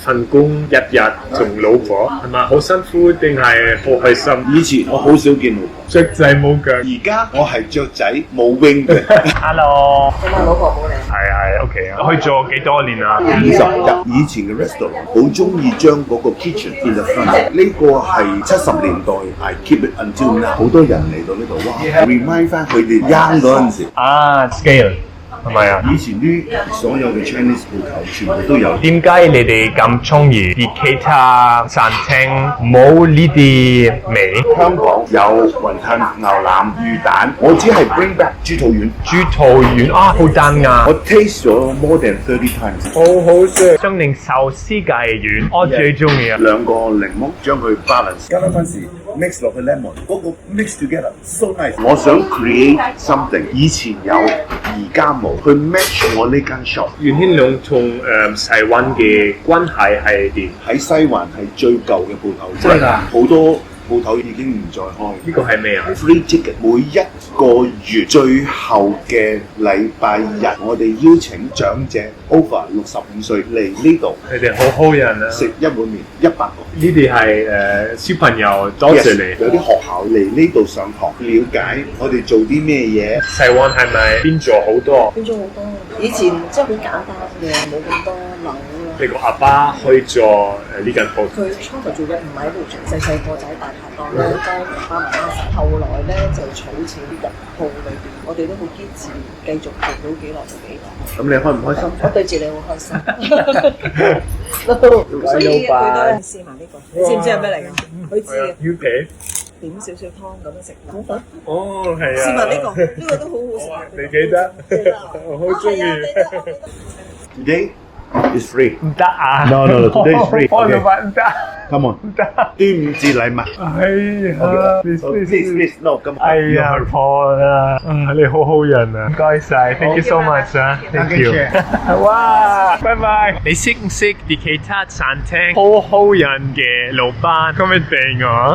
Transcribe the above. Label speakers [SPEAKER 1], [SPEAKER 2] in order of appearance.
[SPEAKER 1] 份工日日同老婆係咪好辛苦定係好開心？
[SPEAKER 2] 以前我好少見老婆，
[SPEAKER 1] 雀仔冇腳。
[SPEAKER 2] 而家我係雀仔冇 wing 嘅。
[SPEAKER 1] Hello，
[SPEAKER 3] 咁啊，老婆冇你。
[SPEAKER 1] 係 OK 啊。去咗幾多年啊
[SPEAKER 2] 20日以前嘅 restaurant 好中意將嗰個 kitchen in the front，呢個係70年代 I keep it until now，好多人嚟到呢度，哇 remind 翻佢哋 young 嗰陣時。
[SPEAKER 1] scale 係咪啊？
[SPEAKER 2] 以前啲所有嘅 Chinese 鋪頭全部都有。
[SPEAKER 1] 點解你哋咁中意啲其他餐廳冇呢啲味？
[SPEAKER 2] 香港有雲吞、牛腩、魚蛋，我只係 bring back 豬肚丸。
[SPEAKER 1] 豬肚丸啊，好彈啊！
[SPEAKER 2] 我 taste 咗 more than 30 times。
[SPEAKER 1] 好好食。將令壽司雞丸，我最中意啊！
[SPEAKER 2] 兩個檸檬將佢 balance，加多陣時 mix 落去 lemon，嗰個 mix together so nice。我想 create something， 以前有，而家冇，去 match 我呢間 shop。
[SPEAKER 1] 袁天龍同西灣嘅關係係點？
[SPEAKER 2] 喺西環係最舊嘅鋪頭，
[SPEAKER 1] 真㗎
[SPEAKER 2] 好多鋪頭已經唔再開。
[SPEAKER 1] 呢個係咩啊？
[SPEAKER 2] Free ticket， 每一個月最後嘅禮拜日，我哋邀請長者 over 65歲嚟呢度
[SPEAKER 1] 你哋好好人啊！
[SPEAKER 2] 食一碗麵，100個。
[SPEAKER 1] 呢啲係小朋友，多謝你。
[SPEAKER 2] 有啲學校嚟呢度上堂，了解我哋做啲咩嘢。
[SPEAKER 1] 西灣係咪變咗好多？
[SPEAKER 3] 變咗好多，以前即係好簡單嘅，冇咁多樓啦。
[SPEAKER 1] 你個阿爸去咗呢間鋪，
[SPEAKER 3] 佢初頭做嘅唔喺度做，細細個就喺大排檔咧幫爸爸媽媽食，後來咧就儲錢入鋪裏邊，我哋都好堅持，繼續做到幾耐就幾耐。
[SPEAKER 2] 咁你開唔開心？
[SPEAKER 3] 我對住你好開心。所以佢都試埋呢個，你知唔知係咩嚟㗎？佢知嘅。
[SPEAKER 1] 魚皮。
[SPEAKER 3] 點少少湯咁樣食，好好。
[SPEAKER 1] 哦，係啊。
[SPEAKER 3] 試埋呢個，呢個都好好食啊！
[SPEAKER 1] 你記得？我好中意。
[SPEAKER 2] Today is free。
[SPEAKER 1] 唔得啊
[SPEAKER 2] No, today is free。
[SPEAKER 1] 我老闆唔得。
[SPEAKER 2] Come on。
[SPEAKER 1] 唔得。
[SPEAKER 2] 端午節禮物。
[SPEAKER 1] 哎呀
[SPEAKER 2] Please, no，咁。
[SPEAKER 1] 哎呀，破啦！你好好人啊，唔該晒 ，thank you so much 啊 ，thank you。哇，拜拜。你識唔識啲其他餐廳好好人嘅老闆？comment 俾我。